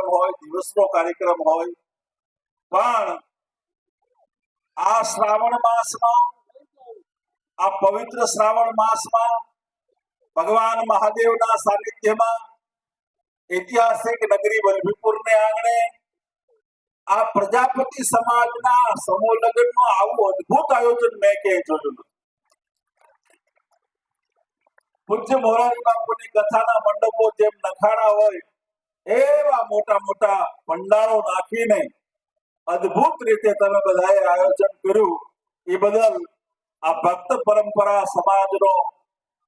કાર્યક્રમ હોય, દિવસનો કાર્યક્રમ હોય, પણ આ શ્રાવણ માસમાં, આ પવિત્ર શ્રાવણ માસમાં ભગવાન મહાદેવના સાનિધ્યમાં ઐતિહાસિક નગરી વલ્લભીપુરને આંગણે આ પ્રજાપતિ સમાજના સમૂહ લગ્નનું આવું અદ્ભુત આયોજન મેં ક્યાંય જોયું નથી. પૂજ્ય મોરારી બાપુની કથાના મંડપો જેમ નખાણા હોય એવા મોટા મોટા ભંડારો નાખીને અદ્ભુત રીતે તમે બધાએ આયોજન કર્યું. એ બદલ આ ભક્ત પરંપરા સમાજનો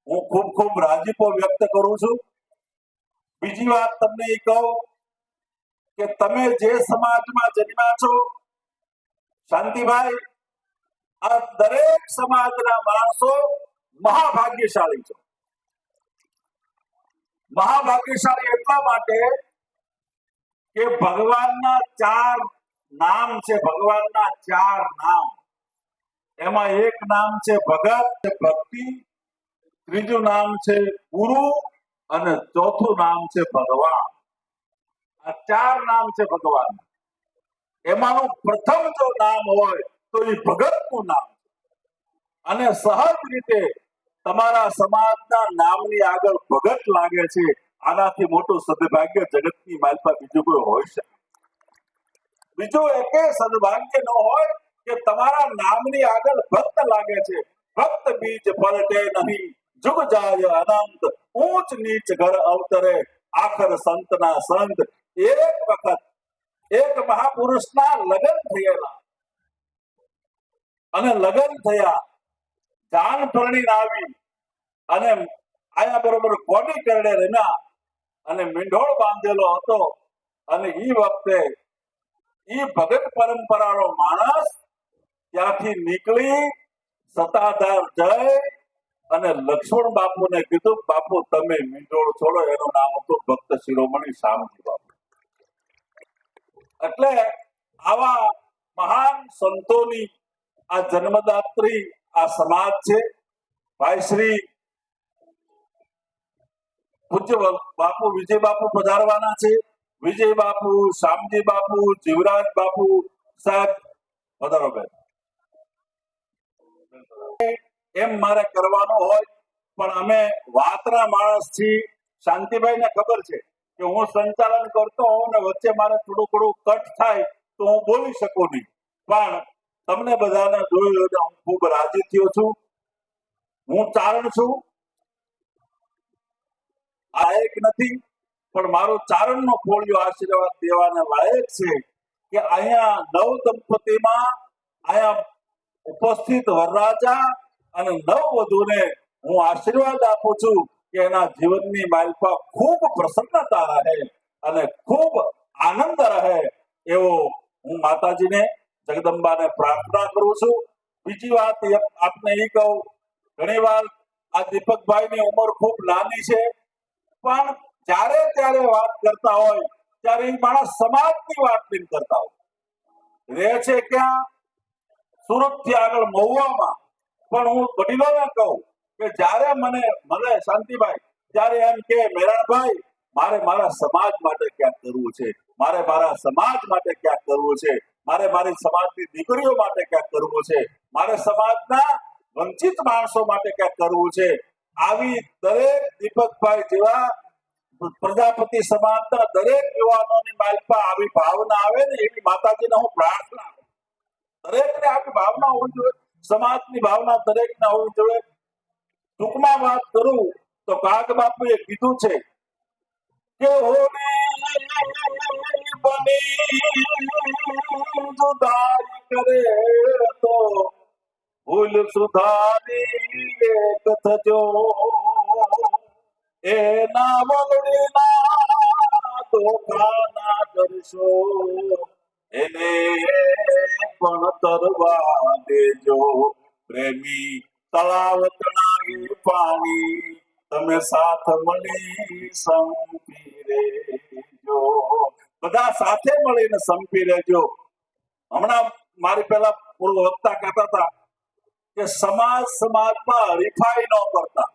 હું ખૂબ ખૂબ રાજીપો વ્યક્ત કરું છું. બીજી વાત તમને એ કહું કે તમે જે સમાજમાં જન્મ્યા છો શાંતિભાઈ, આ દરેક સમાજના માણસો મહાભાગ્યશાળી છે. મહાભાગ્યશાળી એટલા માટે કે ભગવાનના 4 નામ છે. ભગવાનના 4 નામ, એમાં એક નામ છે ભગત, ભક્તિ, ત્રીજું નામ છે ગુરુ અને ચોથું નામ છે ભગવાન. આ 4 નામ છે ભગવાન. એમાંનું પ્રથમ જો નામ હોય તો એ ભગતનું નામ છે. અને સહજ રીતે તમારા સમાજના નામની આગળ ભગત લાગે છે. આનાથી મોટું સદભાગ્ય જગતની માલપા બીજું કોઈ હોય શકે? બીજું એકે સદભાગ્ય ન હોય કે તમારા નામની આગળ ભક્ત લાગે છે. ભક્ત બીજ પલટે નહીં, જુગ જાય અનંત, ઊંચ નીચ ઘર અવતરે, આખર સંતના સંત. એક વખત એક મહાપુરુષના લગ્ન થયેલા અને લગ્ન થયા, જાન પરણી આવી અને આયા બરોબર કોડી કરડે રમ્યા અને મીંઢોળ બાંધેલો હતો. અને ઈ વખતે ઈ ભગત પરંપરાનો માણસ ત્યાંથી નીકળી સતાધાર જય અને લક્ષ્મણ બાપુને કીધું, બાપુ તમે મીંઢોળ છોડો. એનું નામ હતું ભક્ત શિરોમણી શામજી બાપુ. એટલે આવા મહાન સંતોની આ જન્મદાત્રી આ સમાજ છે. ભાઈ શ્રી પૂજ્ય બાપુ વિજય બાપુ પધારવાના છે. વિજય બાપુ, શામજી બાપુ, જીવરાજ બાપુ સાહેબ પધારો બેન. એમ મારે કરવાનું હોય પણ અમે વાતના માણસ છીએ. શાંતિભાઈ ને ખબર છે કે હું સંચાલન કરતો હોઉં ને વચ્ચે મારે થોડું કટ થાય તો હું બોલી શકું નહીં. પણ તમને બધાને જોયું હું ખૂબ રાજી થયો છું. હું ચારણ છું, લાયક નથી, પણ મારું ચારણનો ફોળિયો આશીર્વાદ દેવાને લાયક છે કે અહીંયા નવ દંપતીમાં અહીંયા ઉપસ્થિત વરરાજા અને નવવધુને હું આશીર્વાદ આપું છું કે એના જીવનની માલપા ખૂબ પ્રસન્નતા રહે અને ખૂબ આનંદ રહે એવો હું માતાજીને જગદંબાને પ્રાર્થના કરું છું. બીજી વાત આપને એ કહું, ઘણી વાર આ દીપકભાઈની ઉંમર ખૂબ નાની છે, પણ જ્યારે ત્યારે વાત કરતા હોય ત્યારે એ માણસ સમાજની વાત નહીં કરતા હોય. રહે છે ક્યાં? સુરત થી આગળ મહુવામાં. પણ હું વડીલોને કહું કે જ્યારે મને મળે શાંતિભાઈ, ત્યારે એમ કે મેરાણભાઈ મારે મારા સમાજ માટે ક્યાંક કરવું છે, મારે મારા સમાજ માટે ક્યાંક કરવું છે, મારે મારી સમાજની દીકરીઓ માટે ક્યાંક કરવું છે, મારે સમાજના વંચિત માણસો માટે ક્યાંક કરવું છે. આવી દરેક દીપકભાઈ જેવા પ્રજાપતિ સમાજના દરેક યુવાનોની માલપા આવી ભાવના આવે ને એવી માતાજીને હું પ્રાર્થના કરું. દરેકને આવી ભાવના હોવી જોઈએ, સમાજની ભાવના દરેકને હોવી જોઈએ. ટૂંકમાં વાત કરું તો કાગ બાપુએ કીધું છે કે હોની બની જુદાઈ કરે તો ભૂલ સુધારી એક થજો, એના વગડીના ધોખા ના કરશો, એને પણ તરવા દેજો. પ્રેમી તળાવ તણાવી પાણી, તમે સાથ મળી સંપી રેજો. બધા સાથે મળીને સંપી રહેજો. હમણાં મારી પહેલા પૂર્વ વક્તા કહેતા હતા કે સમાજમાં હરીફાઈ ન કરતા.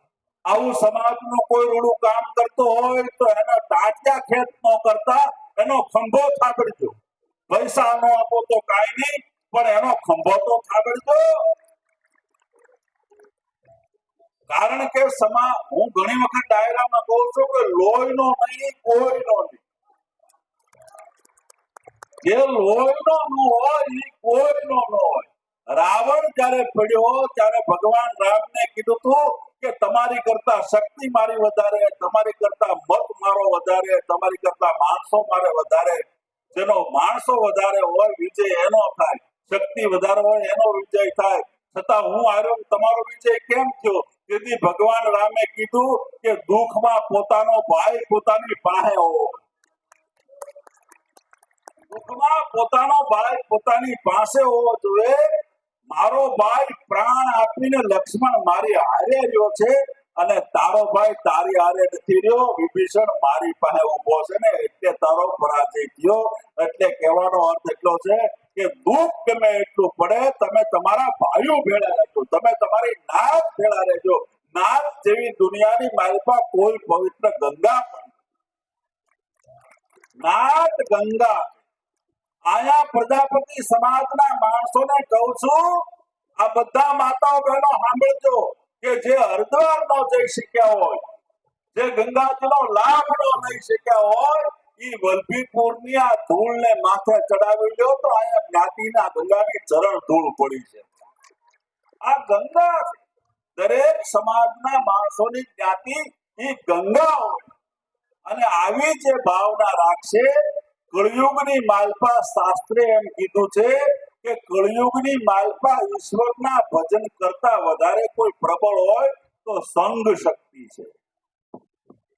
આવું સમાજનું કોઈ રૂડું કામ કરતો હોય તો એના ટાંટિયા ખેત ન કરતા, એનો ખંભો થાબડજો. પૈસા નો આપો તો કાંઈ નહીં, પણ એનો ખંભો તો થાબડજો. કારણ કે હું ઘણી વખત ડાયરામાં કહું છું કે લોહીનો નહીં, કોઈનો નહીં. જે લોહીનો ન હોય એ કોઈનો ન હોય. રાવણ જયારે પડ્યો ત્યારે ભગવાન રામને કીધું હતું કે તમારી કરતા શક્તિ મારી વધારે, તમારી કરતા મત મારો વધારે, તમારી કરતા માણસો મારે વધારે. જેનો માણસો વધારે હોય વિજય એનો થાય, શક્તિ વધારે હોય એનો વિજય થાય. છતાં હું આવ્યો, તમારો વિજય કેમ થયો? તેથી ભગવાન રામે કીધું કે દુઃખમાં પોતાનો ભાઈ પોતાની પાસે હોય. દુઃખમાં પોતાનો ભાઈ પોતાની પાસે હોવો જોઈએ. મારો ભાઈ પ્રાણ આપીને લક્ષ્મણ મારી હારે રહ્યો છે અને તારો ભાઈ તારી હારે નથી રહ્યો. વિભીષણ મારી પાસે ઉભો છે ને એટલે તારો પરાજય થયો. એટલે કહેવાનો અર્થ એટલો છે કે દુઃખ ગમે એટલું પડે, તમે તમારા ભાઈઓ ભેળા રહેજો, તમે તમારી નાત ભેળા રહેજો. નાત જેવી દુનિયાની માલપા કોઈ પવિત્ર ગંગા પણ નાત ગંગા. આયા પ્રજાપતિ સમાજના માણસોને કહું છું, આ બધા માતાઓ બહેનો સાંભળજો કે જે હરિદ્વાર નો જઈ શક્યા હોય, જે ગંગાજીનો લાભ નો લઈ શક્યા હોય, એ વલભીપુરની આ ધૂળને માથે ચડાવી લો તો અહીંયા જ્ઞાતિના ગંગાની ચરણ ધૂળ પડી છે. આ ગંગા દરેક સમાજના માણસોની જ્ઞાતિ એ ગંગા હોય. અને આવી જે ભાવના રાખશે, કળિયુગની માલપા શાસ્ત્રે એમ કીધું છે કે કળિયુગની માલપા ઈશ્વરના ભજન કરતા વધારે કોઈ પ્રબળ હોય તો સંઘ શક્તિ છે.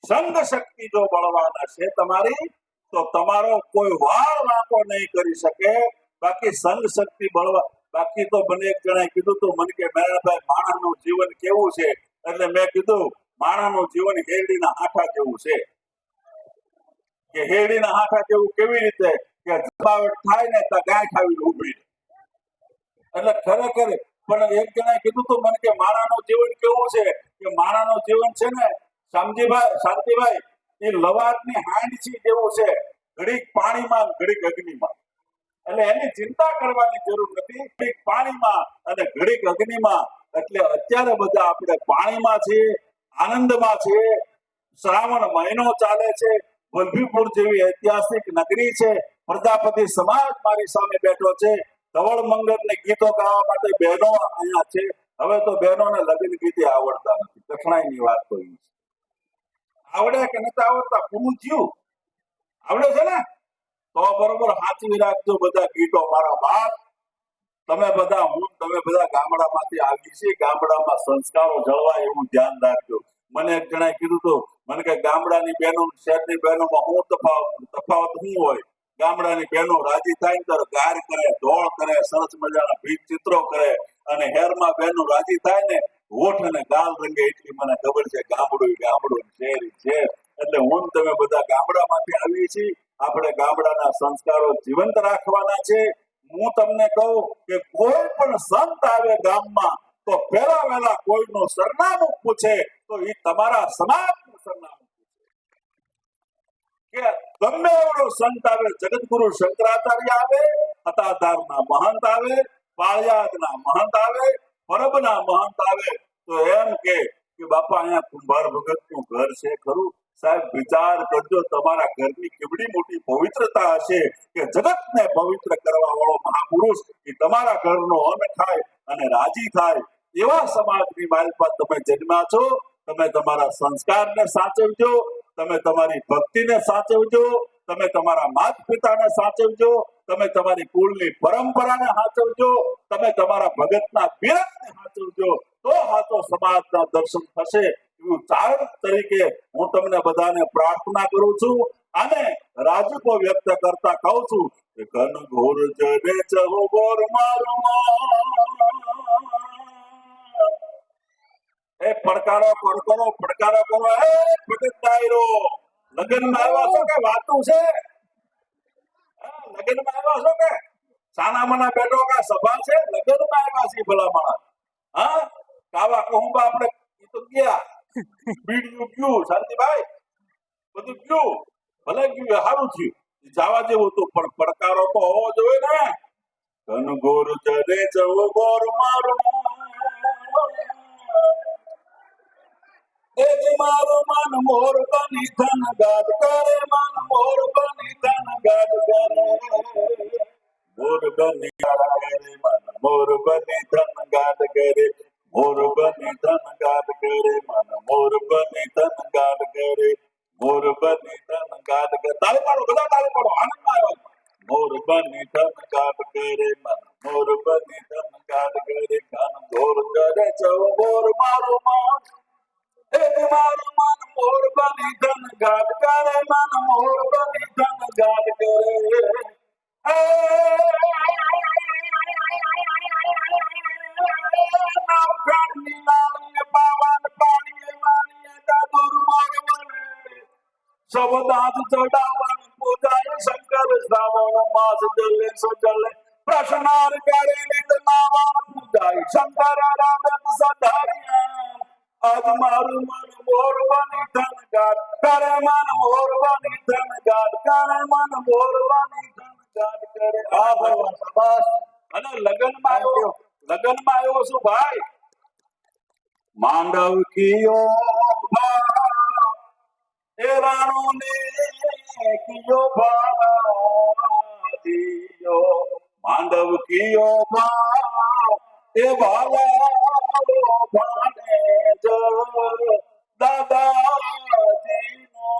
સંઘ શક્તિ જો બળવાના છે તમારી, તો તમારો કોઈ વાળ વાંકો નહીં કરી શકે. બાકી સંઘ શક્તિ બળવા. બાકી તો મને એક જણાએ કીધું તું, મને કે મેરાભાઈ માણસનું જીવન કેવું છે? એટલે મેં કીધું માણસનું જીવન હેરડીના હાંઠા જેવું છે. કે હેડીના હાંઠા જેવું કેવી રીતે? કે જમાવટ થાય ને તો ગાય ખાવી ઉભી. એટલે ખરેખર પણ એક જણાએ કીધું તું મને કે માણાનું જીવન કેવું છે? કે માણાનું જીવન છે ને શાંતિભાઈ એ લવાદની હાંડછી જેવું છે, ઘડીક પાણીમાં ઘડીક અગ્નિમાં. એટલે એની ચિંતા કરવાની જરૂર નથી. ઘડીક પાણીમાં અને ઘડીક અગ્નિમાં. એટલે અત્યારે બધા આપણે પાણીમાં છીએ, આનંદમાં છીએ. શ્રાવણ મહિનો ચાલે છે. વલભીપુર જેવી ઐતિહાસિક નગરી છે. પ્રજાપતિ સમાજ મારી સામે બેઠો છે. ધવળ મંગળ ને ગીતો ગાવા માટે બહેનો અહીંયા છે. હવે તો બહેનોને લગ્ન ગીતે આવડતા નથી. કઠણાઈની વાત તો એ છે. આવડે કે નથી આવડતા? પૂરું થયું આવડે છે ને? તો બરોબર સાચવી રાખજો બધા ગીતો. મારા બાપ તમે બધા ગામડામાંથી આવી છે, ગામડામાં સંસ્કારો જળવાય એવું ધ્યાન રાખજો. મને એક જણાએ કીધું હતું, મને કે ગામડાની બહેનો શહેરની બહેનોમાં શું તફાવત શું હોય? ગામડાની બહેનો રાજી થાય ને ત્યારે ગાર કરે, ધોળ કરે, સરસ મજાના ભીત ચિત્રો કરે, અને શહેરમાં બહેનો રાજી થાય ને હોઠ અને ગાલ રંગે. એટલી મને ખબર છે. ગામડું શહેરી છે. એટલે હું તમે બધા ગામડામાંથી આવીએ છીએ. આપણે ગામડાના સંસ્કારો જીવંત રાખવાના છે. હું તમને કહું કે કોઈ પણ સંત આવે ગામમાં તો પહેલા વહેલા કોઈનું સરનામું પૂછે તો એ તમારા સમાજનું સરનામું પૂછે. કે ગમે એવડો સંત આવે, જગતગુરુ શંકરાચાર્ય આવે, હતાધારના મહંત આવે, પાળિયાદના મહંત આવે, પરબના મહંત આવે, તો એમ કે બાપા અહીંયા કુંભાર ભગતનું ઘર છે ખરું? સાહેબ વિચાર કરજો, તમારા ઘરની કેવડી મોટી પવિત્રતા હશે કે જગતને પવિત્ર કરવા વાળો મહાપુરુષ એ તમારા ઘરનો અન્ન ખાય અને રાજી થાય. એવા સમાજની માલપા તમે જન્મ્યા છો. તમે તમારા સંસ્કારને સાચવજો, તમે તમારી ભક્તિને સાચવજો, તમે તમારા માતા પિતાને સાચવજો, તમે તમારી કુળની પરંપરાને સાચવજો, તમે તમારા ભગતના વિરતને સાચવજો. તો હાથો સમાજના દર્શન થશે. એવું ચારણ તરીકે હું તમને બધાને પ્રાર્થના કરું છું અને રાજકો વ્યક્ત કરતા કહું છું કે ઘન ઘોર જને ચહો ગોર મારું એ પડકારો કરો. એ ભગત ડાયરો લગ્નમાં આવ્યા છો કે વાતું છે? લગ્નમાં આવ્યા છો કે સાના મના બેઠો કે સભા છે? લગ્નમાં આવ્યા છે ભલા માણસ. હા, કાવા કહુંબા આપણે તો ગયા, બીડ્યું ગયું, શાંતિભાઈ બધું ગયું, ભલે ગયું, સારું થયું. જવા જેવું હતું પણ પડકારો તો હોવો જોઈએ ને. ધન ગોર ચરે જવ ગોર મારું એ જ મારું મન મોર બની ધન ગાદ કરે મન મોર બની ધન ગાદ કરે મોર બની કરે મન મોર બની ધન ગાદ કરે મોર બની ધન ગાદ કરે મન મોર બની ધન ગાદ કરે મોર બની ધન ગાદ કરે. તાળી પાડો બધા, તાળી પાડો, આનંદમાં આવ્યો. મોર બની ધન ગાદ કરે મન મોર બની ધન ગાદ કરે ધન ગોર ચરે જવ ગોર મારું મન એ મારું મન મોર બની ધન ગાદ કરે મન મોર બની ધન ગાદ કરે એ નવઘણની લાલીએ પાવન પાણીએ વાણીએ દાદુર મોર બને સવદાદ ચડાવણ પૂજાય શંકર શ્રાવણ માસ જલે સજલે પ્રશ્નાર કરે નિત નાવણ પૂજાય શંકર રામત સધારિયા આજ મારું મન મોર બની ધન ગાદ કરે મન મોર બની ધન ગાદ કરે મન મોર બની ધન ગાદ કરે. હા ભગવાન શાબાશ. અને લગનમાં આવ્યો છું ભાઈ. માંડવ કિયો એ રાણો ને કિયો ભાઈયો માંડવ કિયો એ ભાલા ભાને જો દાદાજી નો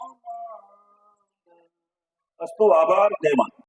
અસ્તુ. આભાર. જય માતા.